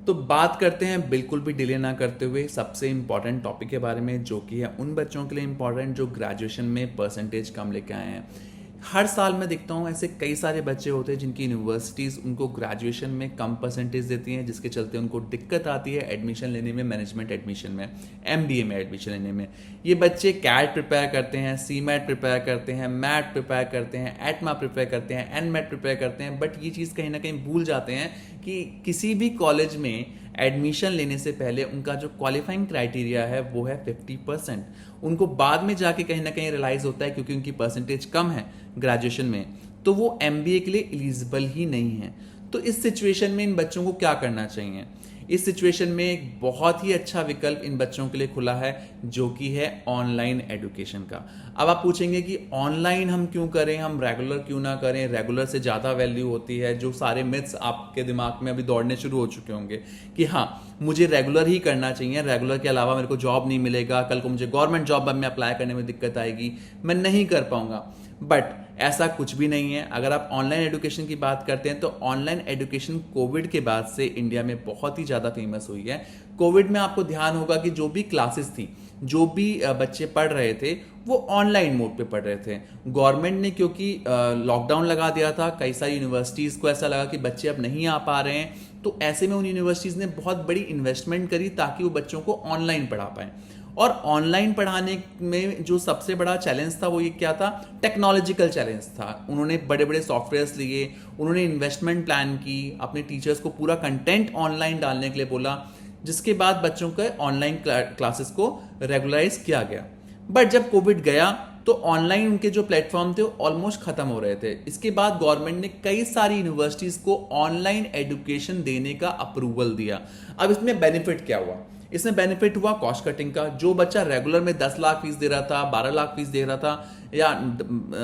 तो बात करते हैं बिल्कुल भी डिले ना करते हुए सबसे इम्पॉर्टेंट टॉपिक के बारे में, जो कि है उन बच्चों के लिए इम्पॉर्टेंट जो ग्रेजुएशन में परसेंटेज कम लेके आए हैं। हर साल मैं देखता हूँ ऐसे कई सारे बच्चे होते हैं जिनकी यूनिवर्सिटीज़ उनको ग्रेजुएशन में कम परसेंटेज देती हैं, जिसके चलते उनको दिक्कत आती है एडमिशन लेने में, मैनेजमेंट एडमिशन में, एमबीए में एडमिशन लेने में। ये बच्चे कैट प्रिपेयर करते हैं, सीमैट प्रिपेयर करते हैं, मैट प्रिपेयर करते हैं, एटमा प्रिपेयर करते हैं, एनमैट प्रिपेयर करते हैं, बट ये चीज़ कहीं ना कहीं भूल जाते हैं कि किसी भी कॉलेज में एडमिशन लेने से पहले उनका जो क्वालिफाइंग क्राइटेरिया है वो है 50%। उनको बाद में जाके कहीं ना कहीं रियलाइज होता है, क्योंकि उनकी परसेंटेज कम है ग्रेजुएशन में, तो वो एमबीए के लिए एलिजिबल ही नहीं है। तो इस सिचुएशन में इन बच्चों को क्या करना चाहिए? इस सिचुएशन में एक बहुत ही अच्छा विकल्प इन बच्चों के लिए खुला है, जो कि है ऑनलाइन एजुकेशन का। अब आप पूछेंगे कि ऑनलाइन हम क्यों करें, हम रेगुलर क्यों ना करें, रेगुलर से ज़्यादा वैल्यू होती है। जो सारे मिथ्स आपके दिमाग में अभी दौड़ने शुरू हो चुके होंगे कि हाँ मुझे रेगुलर ही करना चाहिए, रेगुलर के अलावा मेरे को जॉब नहीं मिलेगा, कल को मुझे गवर्नमेंट जॉब में अप्लाई करने में दिक्कत आएगी, मैं नहीं कर पाऊंगा। बट ऐसा कुछ भी नहीं है। अगर आप ऑनलाइन एजुकेशन की बात करते हैं तो ऑनलाइन एजुकेशन कोविड के बाद से इंडिया में बहुत ही ज़्यादा फेमस हुई है। कोविड में आपको ध्यान होगा कि जो भी क्लासेस थी, जो भी बच्चे पढ़ रहे थे, वो ऑनलाइन मोड पे पढ़ रहे थे। गवर्नमेंट ने क्योंकि लॉकडाउन लगा दिया था, कई सारी यूनिवर्सिटीज़ को ऐसा लगा कि बच्चे अब नहीं आ पा रहे हैं, तो ऐसे में उन यूनिवर्सिटीज़ ने बहुत बड़ी इन्वेस्टमेंट करी ताकि वो बच्चों को ऑनलाइन पढ़ा पाएँ। और ऑनलाइन पढ़ाने में जो सबसे बड़ा चैलेंज था वो ये क्या था? टेक्नोलॉजिकल चैलेंज था। उन्होंने बड़े बड़े सॉफ्टवेयर्स लिए, उन्होंने इन्वेस्टमेंट प्लान की, अपने टीचर्स को पूरा कंटेंट ऑनलाइन डालने के लिए बोला, जिसके बाद बच्चों के ऑनलाइन क्लासेस को रेगुलराइज किया गया। बट जब कोविड गया तो ऑनलाइन उनके जो प्लेटफॉर्म थे वो ऑलमोस्ट खत्म हो रहे थे। इसके बाद गवर्नमेंट ने कई सारी यूनिवर्सिटीज को ऑनलाइन एजुकेशन देने का अप्रूवल दिया। अब इसमें बेनिफिट क्या हुआ? इसमें बेनिफिट हुआ कॉस्ट कटिंग का। जो बच्चा रेगुलर में 10 लाख फीस दे रहा था, 12 लाख फीस दे रहा था या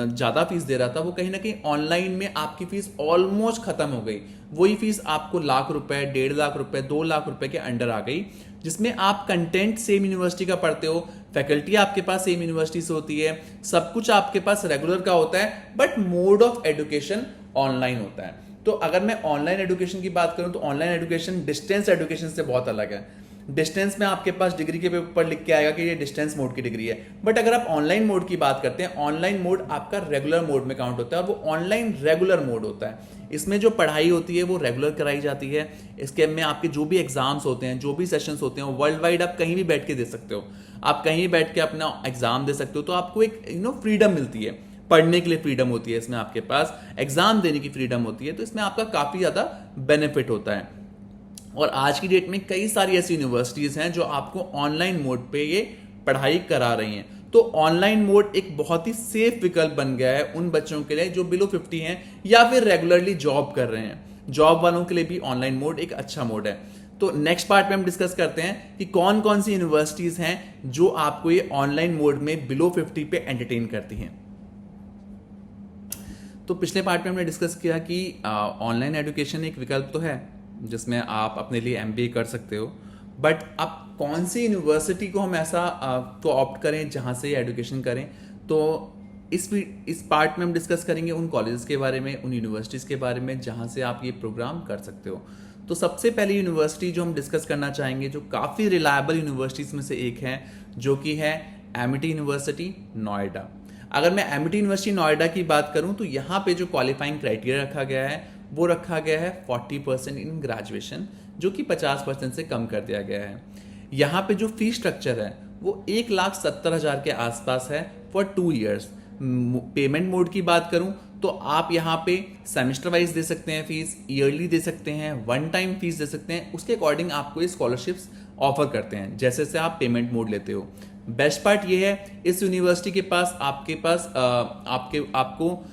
ज़्यादा फीस दे रहा था, वो कहीं ना कहीं ऑनलाइन में आपकी फीस ऑलमोस्ट खत्म हो गई। वही फीस आपको लाख रुपए, 1.5 लाख रुपए, 2 लाख रुपए के अंडर आ गई, जिसमें आप कंटेंट सेम यूनिवर्सिटी का पढ़ते हो, फैकल्टी आपके पास सेम यूनिवर्सिटी से होती है, सब कुछ आपके पास रेगुलर का होता है, but mode of education online होता है। तो अगर मैं ऑनलाइन एजुकेशन की बात करूं तो ऑनलाइन एजुकेशन डिस्टेंस एजुकेशन से बहुत अलग है। डिस्टेंस में आपके पास डिग्री के ऊपर लिख के आएगा कि ये डिस्टेंस मोड की डिग्री है, बट अगर आप ऑनलाइन मोड की बात करते हैं, ऑनलाइन मोड आपका रेगुलर मोड में काउंट होता है, और वो ऑनलाइन रेगुलर मोड होता है। इसमें जो पढ़ाई होती है वो रेगुलर कराई जाती है। इसके में आपके जो भी एग्जाम्स होते हैं, जो भी सेशंस होते हैं, वर्ल्ड वाइड आप कहीं भी बैठ के दे सकते हो। आप कहीं भी बैठ के अपना एग्जाम दे सकते हो। तो आपको एक फ्रीडम मिलती है, पढ़ने के लिए फ्रीडम होती है, इसमें आपके पास एग्जाम देने की फ्रीडम होती है। तो इसमें आपका काफी ज्यादा बेनिफिट होता है। और आज की डेट में कई सारी ऐसी यूनिवर्सिटीज हैं जो आपको ऑनलाइन मोड पे ये पढ़ाई करा रही हैं। तो ऑनलाइन मोड एक बहुत ही सेफ विकल्प बन गया है उन बच्चों के लिए जो बिलो 50 हैं या फिर रेगुलरली जॉब कर रहे हैं। जॉब वालों के लिए भी ऑनलाइन मोड एक अच्छा मोड है। तो नेक्स्ट पार्ट में हम डिस्कस करते हैं कि कौन कौन सी यूनिवर्सिटीज हैं जो आपको ये ऑनलाइन मोड में बिलो 50 पे एंटरटेन करती हैं। तो पिछले पार्ट में हमने डिस्कस किया कि ऑनलाइन एजुकेशन एक विकल्प तो है जिसमें आप अपने लिए एमबीए कर सकते हो, बट अब कौन सी यूनिवर्सिटी को हम ऐसा को ऑप्ट करें जहाँ से एजुकेशन करें। तो इस पार्ट में हम डिस्कस करेंगे उन कॉलेजेस के बारे में, उन यूनिवर्सिटीज़ के बारे में जहाँ से आप ये प्रोग्राम कर सकते हो। तो सबसे पहली यूनिवर्सिटी जो हम डिस्कस करना चाहेंगे, जो काफ़ी रिलायबल यूनिवर्सिटीज़ में से एक है, जो कि है एमिटी यूनिवर्सिटी नोएडा। अगर मैं एमिटी यूनिवर्सिटी नोएडा की बात करूं तो यहाँ पे जो क्वालिफाइंग क्राइटेरिया रखा गया है वो रखा गया है 40% इन ग्रेजुएशन, जो कि 50% से कम कर दिया गया है। यहाँ पे जो फीस स्ट्रक्चर है वो 1,70,000 के आसपास है फॉर 2 ईयर्स। पेमेंट मोड की बात करूं तो आप यहाँ पे सेमेस्टर वाइज दे सकते हैं फीस, ईयरली दे सकते हैं, वन टाइम फीस दे सकते हैं। उसके अकॉर्डिंग आपको ये स्कॉलरशिप्स ऑफर करते हैं जैसे से आप पेमेंट मोड लेते हो। बेस्ट पार्ट ये है इस यूनिवर्सिटी के पास आपको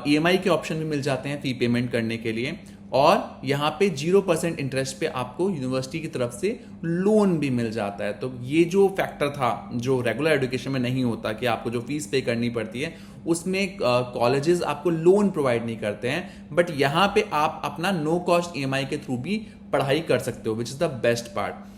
ईएमआई के ऑप्शन भी मिल जाते हैं फी पेमेंट करने के लिए, और यहाँ पे 0% इंटरेस्ट पे आपको यूनिवर्सिटी की तरफ से लोन भी मिल जाता है। तो ये जो फैक्टर था जो रेगुलर एजुकेशन में नहीं होता कि आपको जो फीस पे करनी पड़ती है, उसमें कॉलेजेस आपको लोन प्रोवाइड नहीं करते हैं, बट यहाँ पे आप अपना नो कॉस्ट ईएमआई के थ्रू भी पढ़ाई कर सकते हो, which is the best part.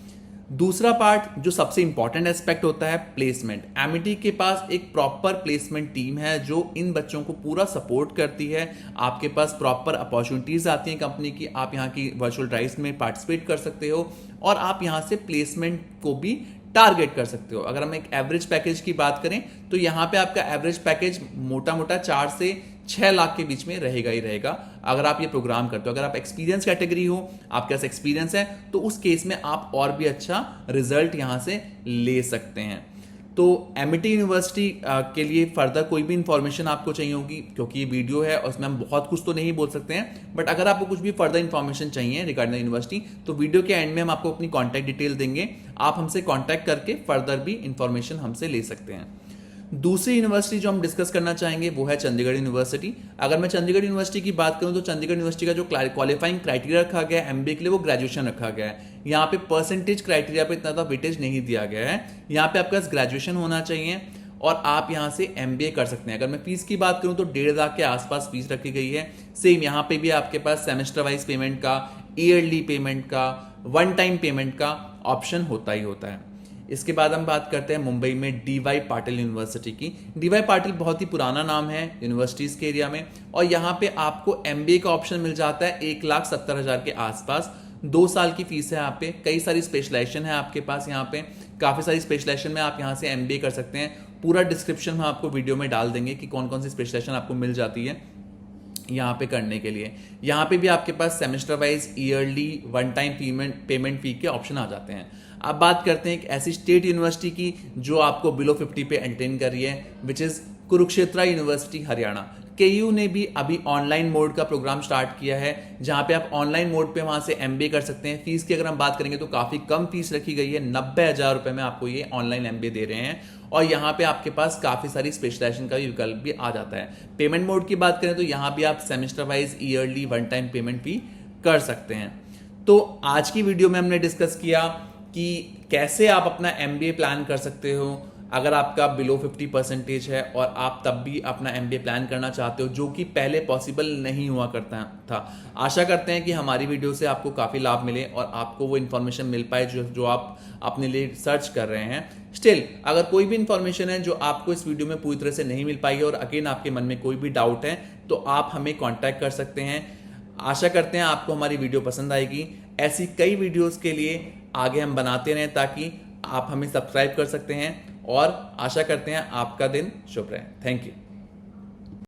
दूसरा पार्ट जो सबसे इंपॉर्टेंट एस्पेक्ट होता है, प्लेसमेंट। एमिटी के पास एक प्रॉपर प्लेसमेंट टीम है जो इन बच्चों को पूरा सपोर्ट करती है। आपके पास प्रॉपर अपॉर्चुनिटीज आती हैं कंपनी की, आप यहाँ की वर्चुअल ड्राइव्स में पार्टिसिपेट कर सकते हो और आप यहाँ से प्लेसमेंट को भी टारगेट कर सकते हो। अगर हम एक एवरेज पैकेज की बात करें तो यहाँ पे आपका एवरेज पैकेज मोटा मोटा 4 से 6 लाख के बीच में रहेगा ही रहेगा अगर आप ये प्रोग्राम करते हो। अगर आप एक्सपीरियंस कैटेगरी हो, आपके पास एक्सपीरियंस है, तो उस केस में आप और भी अच्छा रिजल्ट यहाँ से ले सकते हैं। तो एमिटी यूनिवर्सिटी के लिए फर्दर कोई भी इंफॉर्मेशन आपको चाहिए होगी, क्योंकि ये वीडियो है और उसमें हम बहुत कुछ तो नहीं बोल सकते हैं, बट अगर आपको कुछ भी फर्दर इंफॉर्मेशन चाहिए रिगार्डिंग यूनिवर्सिटी तो वीडियो के एंड में हम आपको अपनी कॉन्टैक्ट डिटेल देंगे। आप हमसे कॉन्टैक्ट करके फर्दर भी इंफॉर्मेशन हमसे ले सकते हैं। दूसरी यूनिवर्सिटी जो हम डिस्कस करना चाहेंगे वो है चंडीगढ़ यूनिवर्सिटी। अगर मैं चंडीगढ़ यूनिवर्सिटी की बात करूं तो चंडीगढ़ यूनिवर्सिटी का जो क्वालिफाइंग क्राइटेरिया रखा गया है एमबीए के लिए वो ग्रेजुएशन रखा गया है। यहाँ पे परसेंटेज क्राइटेरिया पे इतना ज़्यादा वेटेज नहीं दिया गया है। यहाँ पे आपके पास ग्रेजुएशन होना चाहिए और आप यहाँ से एमबीए कर सकते हैं। अगर मैं फीस की बात करूँ तो 1.5 लाख के आसपास फीस रखी गई है। सेम यहाँ पे भी आपके पास सेमेस्टर वाइज पेमेंट का, ईयरली पेमेंट का, वन टाइम पेमेंट का ऑप्शन होता ही होता है। इसके बाद हम बात करते हैं मुंबई में डीवाई पाटिल यूनिवर्सिटी की। डीवाई पाटिल बहुत ही पुराना नाम है यूनिवर्सिटीज़ के एरिया में और यहाँ पे आपको एमबीए का ऑप्शन मिल जाता है 1,70,000 के आसपास। 2 साल की फीस है यहाँ पे। कई सारी स्पेशलाइजेशन है आपके पास, यहाँ पे काफ़ी सारी स्पेशलाइजेशन में आप यहाँ से एमबीए कर सकते हैं। पूरा डिस्क्रिप्शन हम आपको वीडियो में डाल देंगे कि कौन कौन सी स्पेशलाइजेशन आपको मिल जाती है यहाँ पे करने के लिए। यहाँ पे भी आपके पास semester wise, yearly, one time payment fee के ऑप्शन आ जाते हैं। अब बात करते हैं एक ऐसी स्टेट यूनिवर्सिटी की जो आपको बिलो 50 पे एंटेन कर रही है, which is Kurukshetra university Haryana. KU ने भी अभी ऑनलाइन मोड का प्रोग्राम स्टार्ट किया है जहाँ पे आप ऑनलाइन मोड पे वहाँ से एमबीए कर सकते हैं। फीस की अगर हम बात करेंगे तो काफ़ी कम फीस रखी गई है, 90,000 रुपये में आपको ये ऑनलाइन एमबीए दे रहे हैं और यहाँ पे आपके पास काफ़ी सारी स्पेशलाइजेशन का भी विकल्प भी आ जाता है। पेमेंट मोड की बात करें तो यहाँ भी आप semester wise, yearly, one time payment भी कर सकते हैं। तो आज की वीडियो में हमने डिस्कस किया कि कैसे आप अपना एमबीए प्लान कर सकते हो अगर आपका बिलो 50% है और आप तब भी अपना एमबीए प्लान करना चाहते हो, जो कि पहले पॉसिबल नहीं हुआ करता था। आशा करते हैं कि हमारी वीडियो से आपको काफ़ी लाभ मिले और आपको वो इन्फॉर्मेशन मिल पाए जो आप अपने लिए सर्च कर रहे हैं। स्टिल अगर कोई भी इन्फॉर्मेशन है जो आपको इस वीडियो में पूरी तरह से नहीं मिल पाई है और अगेन आपके मन में कोई भी डाउट है तो आप हमें कॉन्टैक्ट कर सकते हैं। आशा करते हैं आपको हमारी वीडियो पसंद आएगी। ऐसी कई वीडियोस के लिए आगे हम बनाते रहें ताकि आप हमें सब्सक्राइब कर सकते हैं और आशा करते हैं आपका दिन शुभ रहे। Thank you.